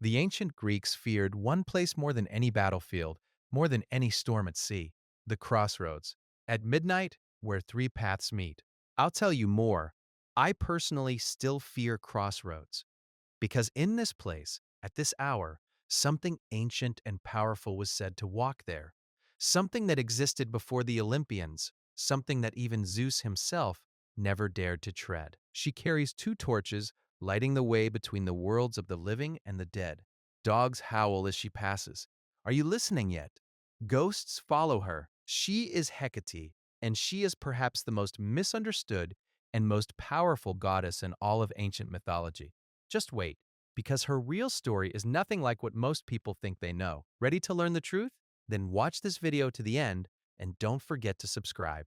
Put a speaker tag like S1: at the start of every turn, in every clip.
S1: The ancient Greeks feared one place more than any battlefield, more than any storm at sea: the crossroads. At midnight, where three paths meet. I'll tell you more. I personally still fear crossroads, because in this place, at this hour, something ancient and powerful was said to walk there. Something that existed before the Olympians, something that even Zeus himself never dared to tread. She carries two torches, lighting the way between the worlds of the living and the dead. Dogs howl as she passes. Are you listening yet? Ghosts follow her. She is Hecate, and she is perhaps the most misunderstood and most powerful goddess in all of ancient mythology. Just wait, because her real story is nothing like what most people think they know. Ready to learn the truth? Then watch this video to the end and don't forget to subscribe.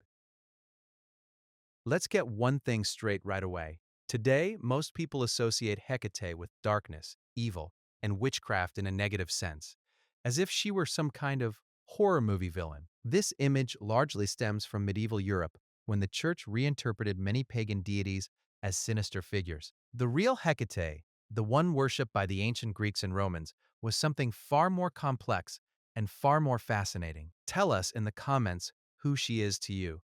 S1: Let's get one thing straight right away. Today, most people associate Hecate with darkness, evil, and witchcraft in a negative sense, as if she were some kind of horror movie villain. This image largely stems from medieval Europe, when the church reinterpreted many pagan deities as sinister figures. The real Hecate, the one worshipped by the ancient Greeks and Romans, was something far more complex and far more fascinating. Tell us in the comments who she is to you.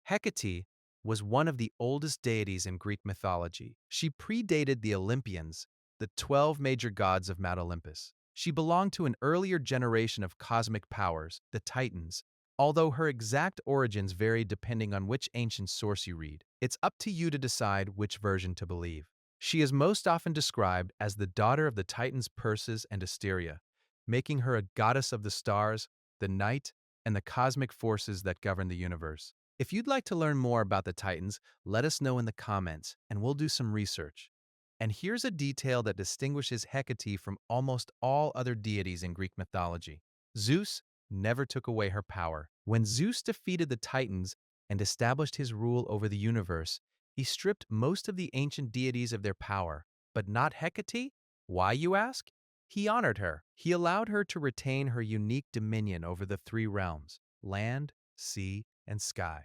S1: Hecate was one of the oldest deities in Greek mythology. She predated the Olympians, the 12 major gods of Mount Olympus. She belonged to an earlier generation of cosmic powers, the Titans, although her exact origins vary depending on which ancient source you read. It's up to you to decide which version to believe. She is most often described as the daughter of the Titans Perseus and Asteria, making her a goddess of the stars, the night, and the cosmic forces that govern the universe. If you'd like to learn more about the Titans, let us know in the comments, and we'll do some research. And here's a detail that distinguishes Hecate from almost all other deities in Greek mythology. Zeus never took away her power. When Zeus defeated the Titans and established his rule over the universe, he stripped most of the ancient deities of their power. But not Hecate? Why, you ask? He honored her. He allowed her to retain her unique dominion over the three realms: land, sea, and sky.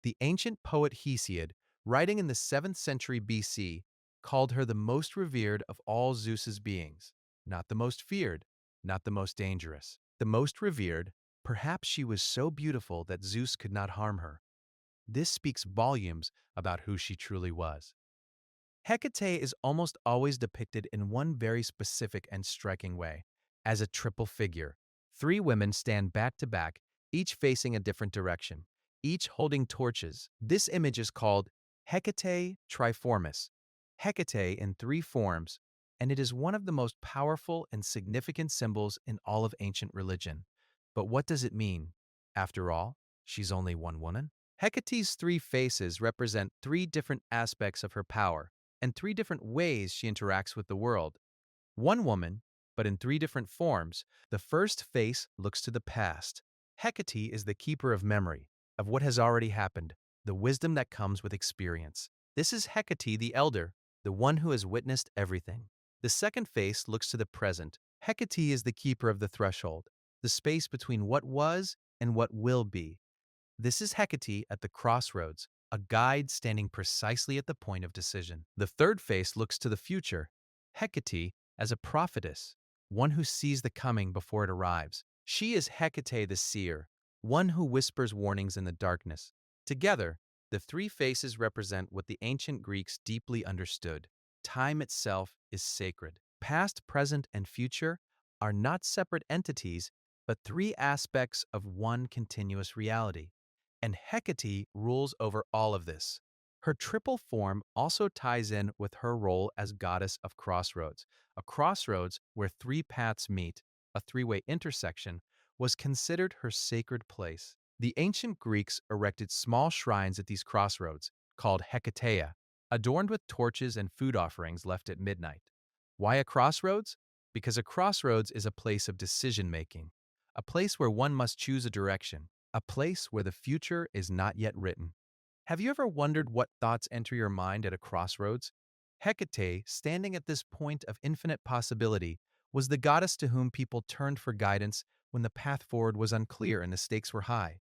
S1: The ancient poet Hesiod, writing in the 7th century BC, called her the most revered of all Zeus's beings. Not the most feared, not the most dangerous. The most revered. Perhaps she was so beautiful that Zeus could not harm her. This speaks volumes about who she truly was. Hecate is almost always depicted in one very specific and striking way, as a triple figure. Three women stand back to back, each facing a different direction, each holding torches. This image is called Hecate Triformis, Hecate in three forms, and it is one of the most powerful and significant symbols in all of ancient religion. But what does it mean? After all, she's only one woman. Hecate's three faces represent three different aspects of her power and three different ways she interacts with the world. One woman, but in three different forms. The first face looks to the past. Hecate is the keeper of memory, of what has already happened, the wisdom that comes with experience. This is Hecate the elder, the one who has witnessed everything. The second face looks to the present. Hecate is the keeper of the threshold, the space between what was and what will be. This is Hecate at the crossroads, a guide standing precisely at the point of decision. The third face looks to the future. Hecate as a prophetess, one who sees the coming before it arrives. She is Hecate the seer, one who whispers warnings in the darkness. Together, the three faces represent what the ancient Greeks deeply understood. Time itself is sacred. Past, present, and future are not separate entities, but three aspects of one continuous reality. And Hecate rules over all of this. Her triple form also ties in with her role as goddess of crossroads. A crossroads where three paths meet, a three-way intersection, was considered her sacred place. The ancient Greeks erected small shrines at these crossroads, called Hecatea, adorned with torches and food offerings left at midnight. Why a crossroads? Because a crossroads is a place of decision-making, a place where one must choose a direction, a place where the future is not yet written. Have you ever wondered what thoughts enter your mind at a crossroads? Hecate, standing at this point of infinite possibility, was the goddess to whom people turned for guidance when the path forward was unclear and the stakes were high.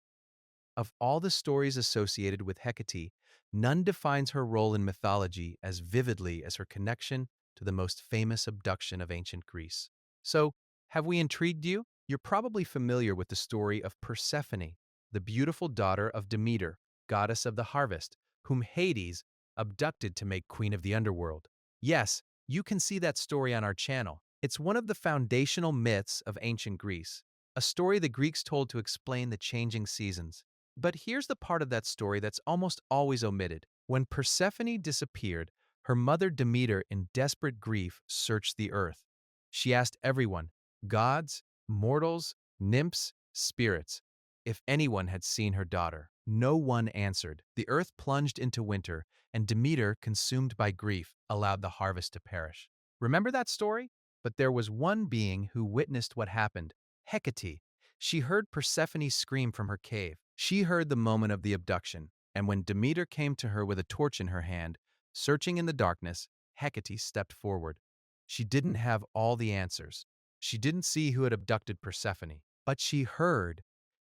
S1: Of all the stories associated with Hecate, none defines her role in mythology as vividly as her connection to the most famous abduction of ancient Greece. So, have we intrigued you? You're probably familiar with the story of Persephone, the beautiful daughter of Demeter, goddess of the harvest, whom Hades abducted to make queen of the underworld. Yes, you can see that story on our channel. It's one of the foundational myths of ancient Greece, a story the Greeks told to explain the changing seasons. But here's the part of that story that's almost always omitted. When Persephone disappeared, her mother Demeter, in desperate grief, searched the earth. She asked everyone, gods, mortals, nymphs, spirits, if anyone had seen her daughter. No one answered. The earth plunged into winter, and Demeter, consumed by grief, allowed the harvest to perish. Remember that story? But there was one being who witnessed what happened, Hecate. She heard Persephone scream from her cave. She heard the moment of the abduction, and when Demeter came to her with a torch in her hand, searching in the darkness, Hecate stepped forward. She didn't have all the answers. She didn't see who had abducted Persephone, but she heard,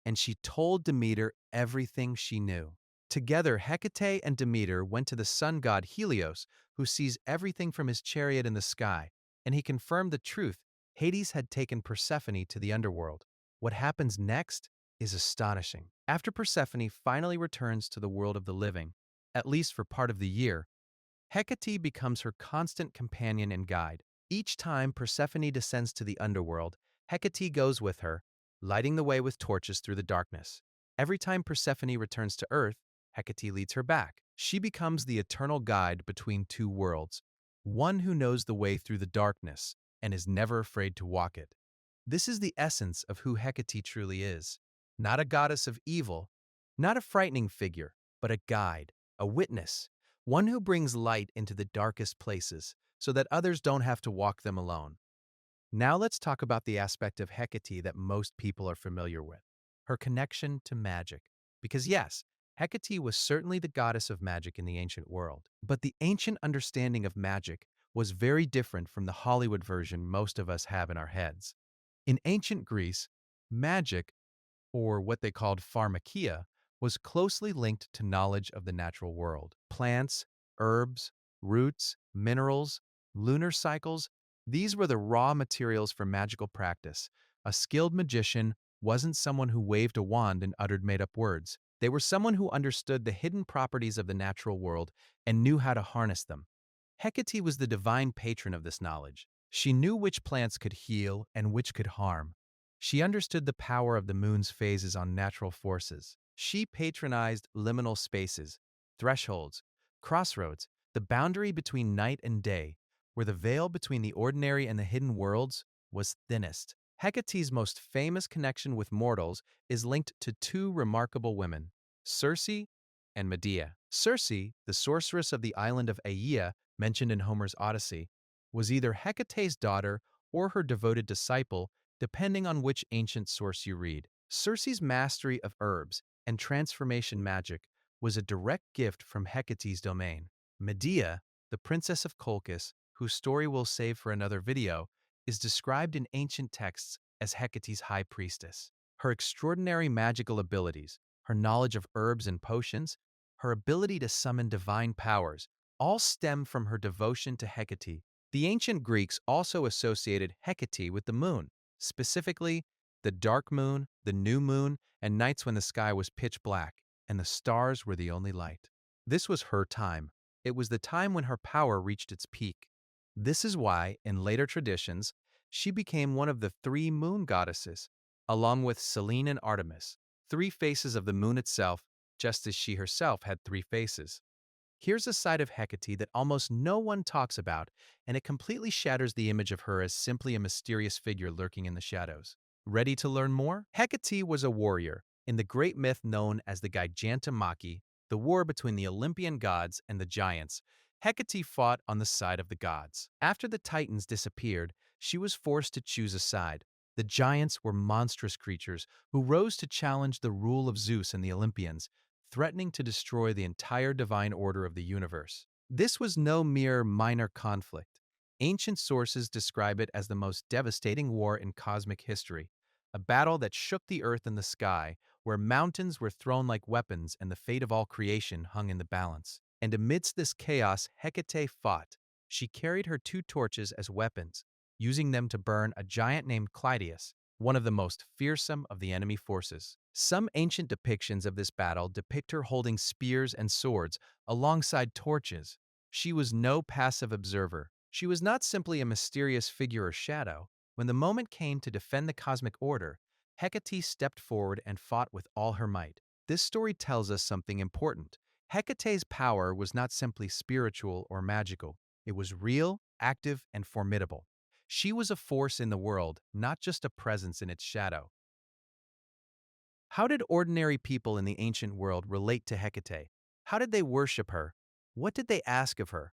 S1: and she told Demeter everything she knew. Together, Hecate and Demeter went to the sun god Helios, who sees everything from his chariot in the sky, and he confirmed the truth. Hades had taken Persephone to the underworld. What happens next is astonishing. After Persephone finally returns to the world of the living, at least for part of the year, Hecate becomes her constant companion and guide. Each time Persephone descends to the underworld, Hecate goes with her, lighting the way with torches through the darkness. Every time Persephone returns to Earth, Hecate leads her back. She becomes the eternal guide between two worlds, one who knows the way through the darkness and is never afraid to walk it. This is the essence of who Hecate truly is. Not a goddess of evil, not a frightening figure, but a guide, a witness, one who brings light into the darkest places so that others don't have to walk them alone. Now let's talk about the aspect of Hecate that most people are familiar with, her connection to magic. Because yes, Hecate was certainly the goddess of magic in the ancient world, but the ancient understanding of magic was very different from the Hollywood version most of us have in our heads. In ancient Greece, magic, or what they called pharmakia, was closely linked to knowledge of the natural world. Plants, herbs, roots, minerals, lunar cycles, these were the raw materials for magical practice. A skilled magician wasn't someone who waved a wand and uttered made-up words. They were someone who understood the hidden properties of the natural world and knew how to harness them. Hecate was the divine patron of this knowledge. She knew which plants could heal and which could harm. She understood the power of the moon's phases on natural forces. She patronized liminal spaces, thresholds, crossroads, the boundary between night and day, where the veil between the ordinary and the hidden worlds was thinnest. Hecate's most famous connection with mortals is linked to two remarkable women, Circe and Medea. Circe, the sorceress of the island of Aeaea, mentioned in Homer's Odyssey, was either Hecate's daughter or her devoted disciple, depending on which ancient source you read. Circe's mastery of herbs and transformation magic was a direct gift from Hecate's domain. Medea, the princess of Colchis, whose story we'll save for another video, is described in ancient texts as Hecate's high priestess. Her extraordinary magical abilities, her knowledge of herbs and potions, her ability to summon divine powers, all stem from her devotion to Hecate. The ancient Greeks also associated Hecate with the moon, specifically the dark moon, the new moon, and nights when the sky was pitch black and the stars were the only light. This was her time. It was the time when her power reached its peak. This is why, in later traditions, she became one of the three moon goddesses, along with Selene and Artemis, three faces of the moon itself, just as she herself had three faces. Here's a side of Hecate that almost no one talks about, and it completely shatters the image of her as simply a mysterious figure lurking in the shadows. Ready to learn more? Hecate was a warrior in the great myth known as the Gigantomachy, the war between the Olympian gods and the giants. Hecate fought on the side of the gods. After the Titans disappeared, she was forced to choose a side. The giants were monstrous creatures who rose to challenge the rule of Zeus and the Olympians, threatening to destroy the entire divine order of the universe. This was no mere minor conflict. Ancient sources describe it as the most devastating war in cosmic history, a battle that shook the earth and the sky, where mountains were thrown like weapons and the fate of all creation hung in the balance. And amidst this chaos, Hecate fought. She carried her two torches as weapons, using them to burn a giant named Clytius, one of the most fearsome of the enemy forces. Some ancient depictions of this battle depict her holding spears and swords alongside torches. She was no passive observer. She was not simply a mysterious figure or shadow. When the moment came to defend the cosmic order, Hecate stepped forward and fought with all her might. This story tells us something important. Hecate's power was not simply spiritual or magical. It was real, active, and formidable. She was a force in the world, not just a presence in its shadow. How did ordinary people in the ancient world relate to Hecate? How did they worship her? What did they ask of her?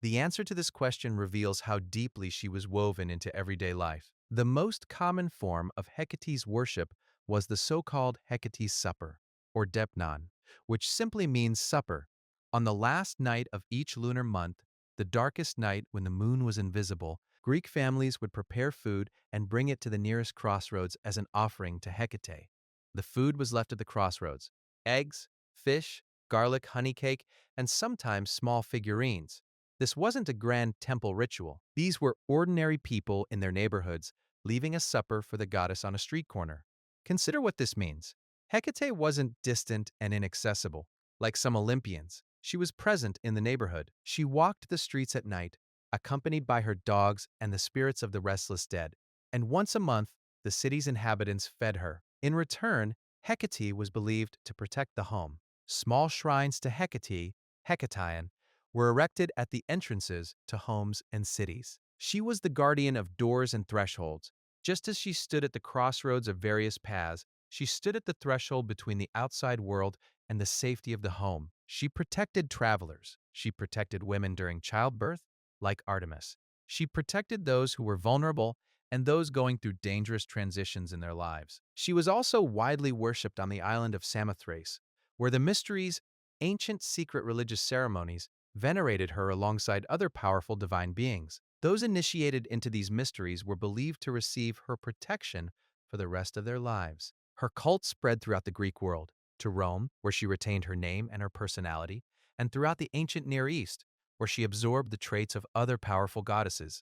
S1: The answer to this question reveals how deeply she was woven into everyday life. The most common form of Hecate's worship was the so-called Hecate's Supper, or Depnon, which simply means supper. On the last night of each lunar month, the darkest night when the moon was invisible, Greek families would prepare food and bring it to the nearest crossroads as an offering to Hecate. The food was left at the crossroads: eggs, fish, garlic, honey cake, and sometimes small figurines. This wasn't a grand temple ritual. These were ordinary people in their neighborhoods, leaving a supper for the goddess on a street corner. Consider what this means. Hecate wasn't distant and inaccessible, like some Olympians. She was present in the neighborhood. She walked the streets at night, accompanied by her dogs and the spirits of the restless dead. And once a month, the city's inhabitants fed her. In return, Hecate was believed to protect the home. Small shrines to Hecate, Hecatean, were erected at the entrances to homes and cities. She was the guardian of doors and thresholds. Just as she stood at the crossroads of various paths, she stood at the threshold between the outside world and the safety of the home. She protected travelers. She protected women during childbirth, like Artemis. She protected those who were vulnerable and those going through dangerous transitions in their lives. She was also widely worshipped on the island of Samothrace, where the mysteries, ancient secret religious ceremonies, venerated her alongside other powerful divine beings. Those initiated into these mysteries were believed to receive her protection for the rest of their lives. Her cult spread throughout the Greek world, to Rome, where she retained her name and her personality, and throughout the ancient Near East, where she absorbed the traits of other powerful goddesses.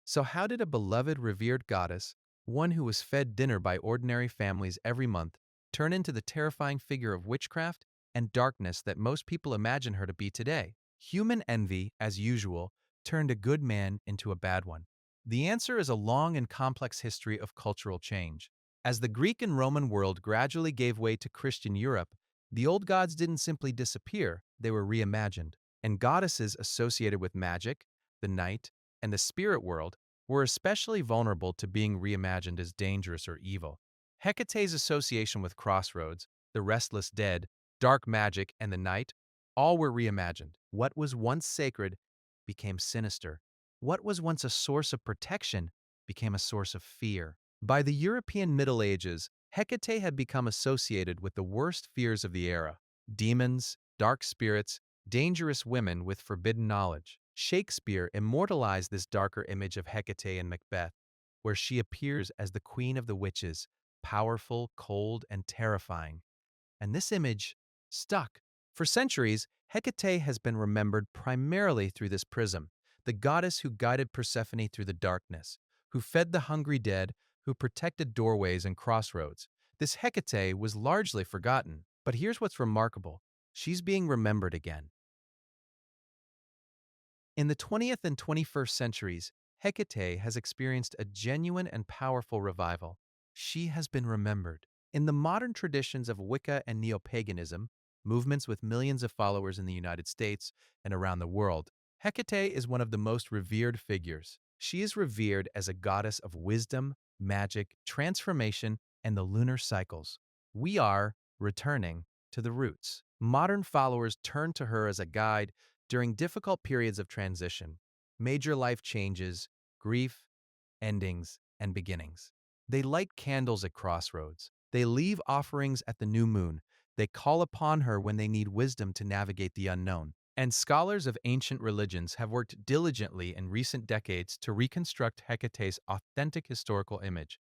S1: So how did a beloved, revered goddess, one who was fed dinner by ordinary families every month, turn into the terrifying figure of witchcraft and darkness that most people imagine her to be today? Human envy, as usual, turned a good man into a bad one. The answer is a long and complex history of cultural change. As the Greek and Roman world gradually gave way to Christian Europe, the old gods didn't simply disappear, they were reimagined. And goddesses associated with magic, the night, and the spirit world were especially vulnerable to being reimagined as dangerous or evil. Hecate's association with crossroads, the restless dead, dark magic, and the night all were reimagined. What was once sacred became sinister. What was once a source of protection became a source of fear. By the European Middle Ages, Hecate had become associated with the worst fears of the era: demons, dark spirits, dangerous women with forbidden knowledge. Shakespeare immortalized this darker image of Hecate in Macbeth, where she appears as the queen of the witches, powerful, cold, and terrifying. And this image stuck. For centuries, Hecate has been remembered primarily through this prism: the goddess who guided Persephone through the darkness, who fed the hungry dead, who protected doorways and crossroads. This Hecate was largely forgotten. But here's what's remarkable: she's being remembered again. In the 20th and 21st centuries, Hecate has experienced a genuine and powerful revival. She has been remembered. In the modern traditions of Wicca and neo-paganism, movements with millions of followers in the United States and around the world, Hecate is one of the most revered figures. She is revered as a goddess of wisdom, magic, transformation, and the lunar cycles. We are returning to the roots. Modern followers turn to her as a guide during difficult periods of transition, major life changes, grief, endings, and beginnings. They light candles at crossroads. They leave offerings at the new moon. They call upon her when they need wisdom to navigate the unknown. And scholars of ancient religions have worked diligently in recent decades to reconstruct Hecate's authentic historical image,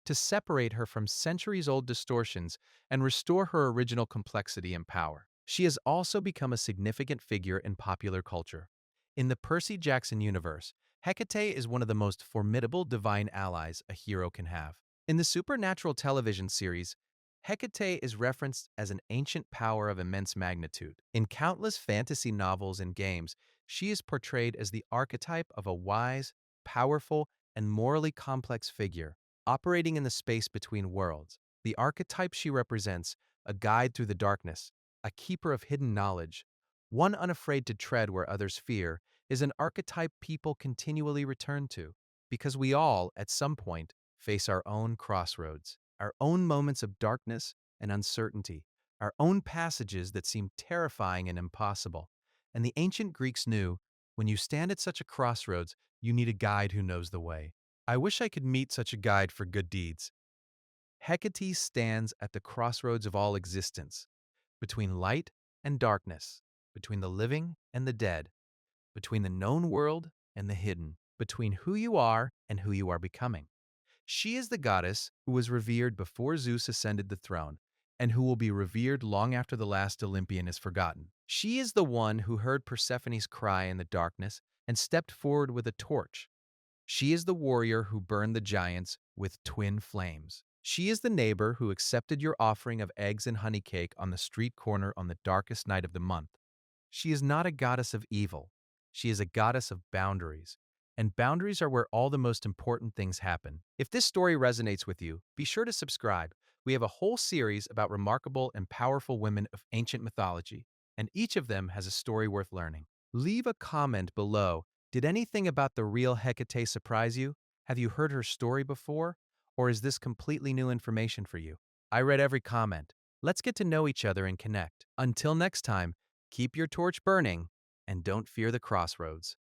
S1: to separate her from centuries-old distortions and restore her original complexity and power. She has also become a significant figure in popular culture. In the Percy Jackson universe, Hecate is one of the most formidable divine allies a hero can have. In the supernatural television series, Hecate is referenced as an ancient power of immense magnitude. In countless fantasy novels and games, she is portrayed as the archetype of a wise, powerful, and morally complex figure, operating in the space between worlds. The archetype she represents, a guide through the darkness, a keeper of hidden knowledge, one unafraid to tread where others fear, is an archetype people continually return to, because we all, at some point, face our own crossroads, our own moments of darkness and uncertainty, our own passages that seem terrifying and impossible. And the ancient Greeks knew, when you stand at such a crossroads, you need a guide who knows the way. I wish I could meet such a guide for good deeds. Hecate stands at the crossroads of all existence, between light and darkness, between the living and the dead, between the known world and the hidden, between who you are and who you are becoming. She is the goddess who was revered before Zeus ascended the throne, and who will be revered long after the last Olympian is forgotten. She is the one who heard Persephone's cry in the darkness and stepped forward with a torch. She is the warrior who burned the giants with twin flames. She is the neighbor who accepted your offering of eggs and honey cake on the street corner on the darkest night of the month. She is not a goddess of evil. She is a goddess of boundaries. And boundaries are where all the most important things happen. If this story resonates with you, be sure to subscribe. We have a whole series about remarkable and powerful women of ancient mythology, and each of them has a story worth learning. Leave a comment below. Did anything about the real Hecate surprise you? Have you heard her story before? Or is this completely new information for you? I read every comment. Let's get to know each other and connect. Until next time, keep your torch burning and don't fear the crossroads.